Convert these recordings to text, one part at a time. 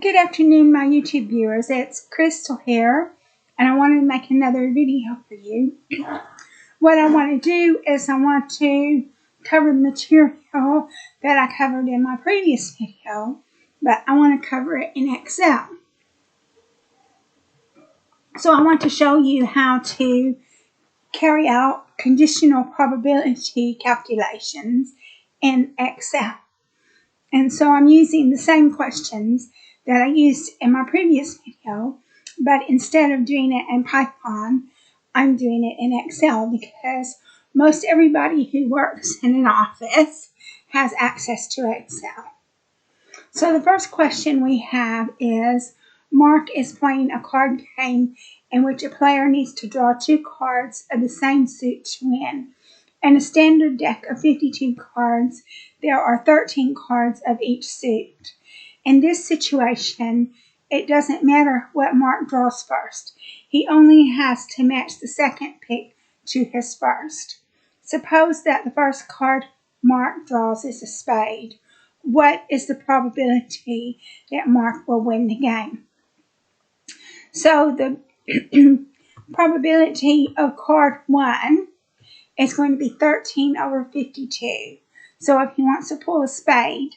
Good afternoon, my YouTube viewers. It's Crystal here, and I want to make another video for you. What I want to do is I want to cover the material that I covered in my previous video, but I want to cover it in Excel. So I want to show you how to carry out conditional probability calculations in Excel. And so I'm using the same questions that I used in my previous video, but instead of doing it in Python, I'm doing it in Excel because most everybody who works in an office has access to Excel. So the first question we have is, Mark is playing a card game in which a player needs to draw 2 cards of the same suit to win. In a standard deck of 52 cards, there are 13 cards of each suit. In this situation, it doesn't matter what Mark draws first. He only has to match the second pick to his first. Suppose that the first card Mark draws is a spade. What is the probability that Mark will win the game? So the probability of card 1 is going to be 13 over 52. So if he wants to pull a spade,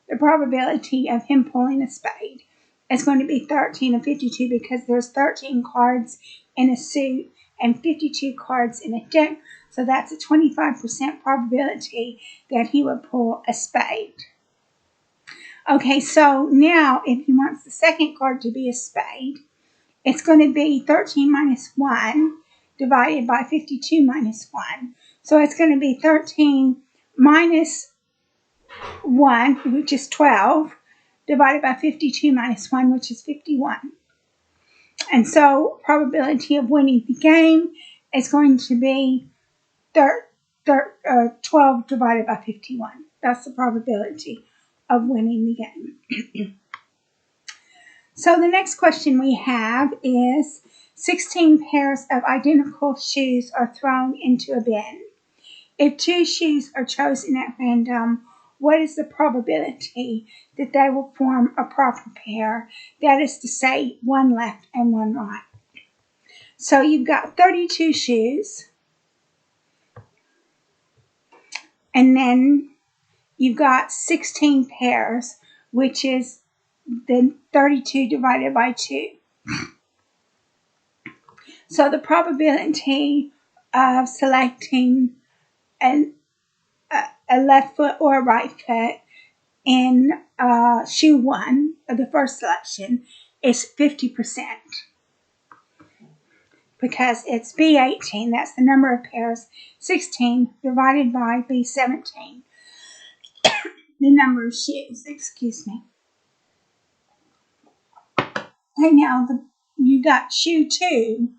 the probability of him pulling a spade is going to be 13 of 52 because there's 13 cards in a suit and 52 cards in a deck. So that's a 25% probability that he would pull a spade. Okay, so now if he wants the second card to be a spade, it's going to be 13 minus 1 divided by 52 minus 1. So it's going to be 13 minus 1, which is 12, divided by 52 minus 1, which is 51. And so probability of winning the game is going to be 12 divided by 51. That's the probability of winning the game. So the next question we have is, 16 pairs of identical shoes are thrown into a bin. If 2 shoes are chosen at random, what is the probability that they will form a proper pair? That is to say, 1 left and 1 right. So you've got 32 shoes, and then you've got 16 pairs, which is the 32 divided by 2. So the probability of selecting a left foot or a right foot in shoe 1 of the first selection is 50%. Because it's B18, that's the number of pairs, 16 divided by B17, the number of shoes, excuse me. Okay, now you got shoe 2.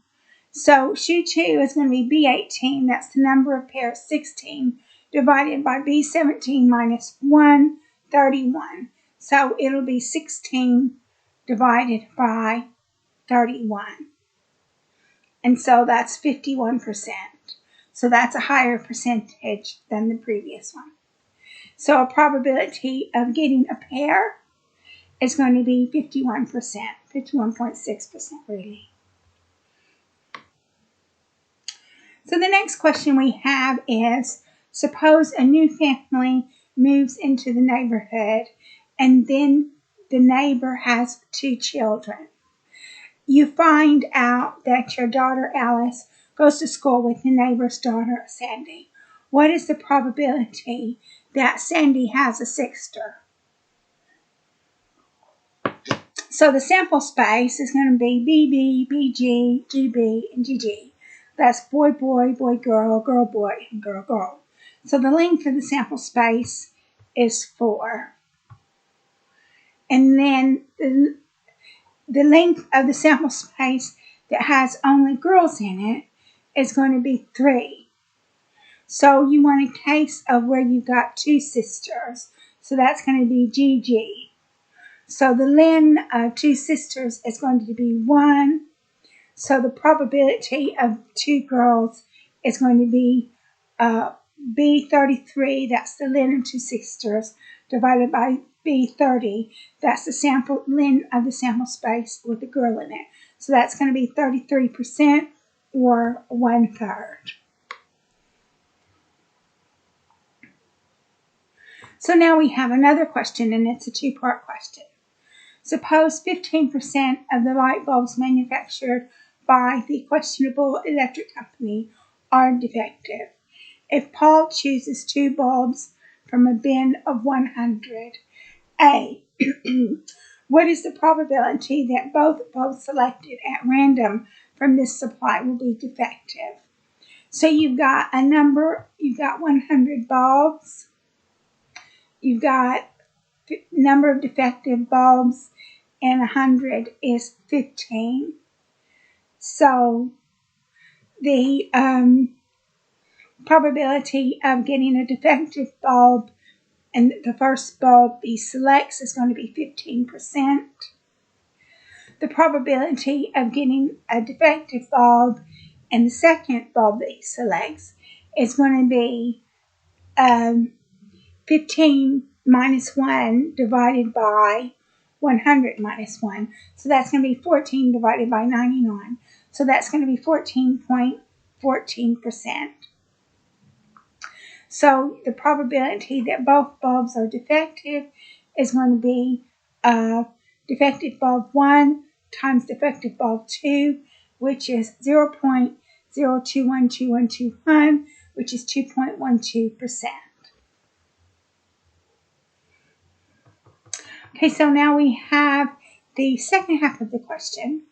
So shoe 2 is going to be B18, that's the number of pairs, 16, divided by B17 minus 1, 31. So it'll be 16 divided by 31. And so that's 51%. So that's a higher percentage than the previous one. So a probability of getting a pair is going to be 51%, 51.6% really. So the next question we have is, suppose a new family moves into the neighborhood and then the neighbor has 2 children. You find out that your daughter Alice goes to school with the neighbor's daughter Sandy. What is the probability that Sandy has a sister? So the sample space is going to be BB, BG, GB, and GG. That's boy, boy, boy, girl, girl, boy, and girl, girl. So the length of the sample space is 4. And then the length of the sample space that has only girls in it is going to be 3. So you want a case of where you've got 2 sisters. So that's going to be GG. So the len of 2 sisters is going to be 1. So the probability of 2 girls is going to be B33, that's the len of 2 sisters, divided by be 30. That's the sample length of the sample space with the girl in it. So that's going to be 33% or 1/3. So now we have another question, and it's a two-part question. Suppose 15% of the light bulbs manufactured by the questionable electric company are defective. If Paul chooses 2 bulbs from a bin of 100, A, what is the probability that both bulbs selected at random from this supply will be defective? So you've got a number, you've got 100 bulbs, you've got number of defective bulbs, and 100 is 15. So the probability of getting a defective bulb and the first bulb he selects is going to be 15%. The probability of getting a defective bulb and the second bulb that he selects is going to be 15 minus 1 divided by 100 minus 1. So that's going to be 14 divided by 99. So that's going to be 14.14%. So the probability that both bulbs are defective is going to be defective bulb 1 times defective bulb 2, which is 0.021221, which is 2.12%. Okay, so now we have the second half of the question.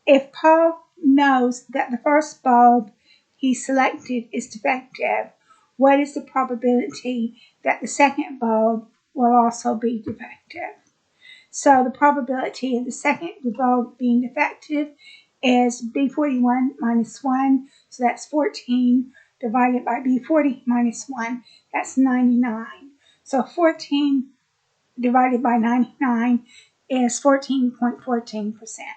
If Paul knows that the first bulb he selected is defective, what is the probability that the second bulb will also be defective? So the probability of the second bulb being defective is B41 minus 1, so that's 14 divided by B40 minus 1, that's 99. So 14 divided by 99 is 14.14%.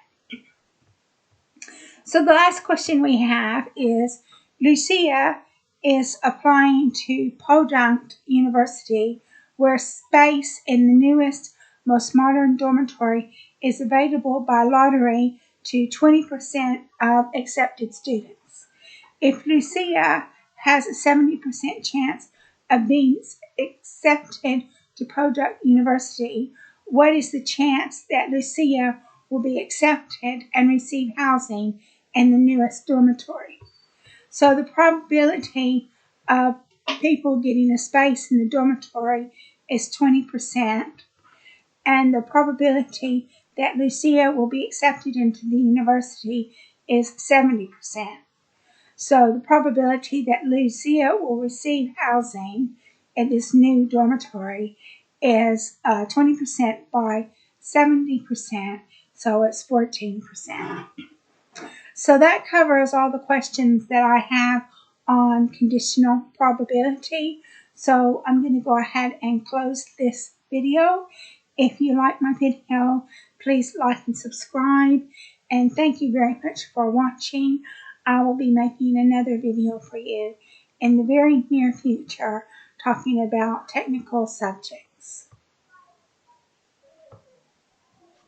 So the last question we have is, Lucia is applying to Podunk University, where space in the newest, most modern dormitory is available by lottery to 20% of accepted students. If Lucia has a 70% chance of being accepted to Podunk University, what is the chance that Lucia will be accepted and receive housing in the newest dormitory? So the probability of people getting a space in the dormitory is 20%, and the probability that Lucia will be accepted into the university is 70%. So the probability that Lucia will receive housing in this new dormitory is 20% by 70%, so it's 14%. So that covers all the questions that I have on conditional probability. So I'm going to go ahead and close this video. If you like my video, please like and subscribe. And thank you very much for watching. I will be making another video for you in the very near future talking about technical subjects.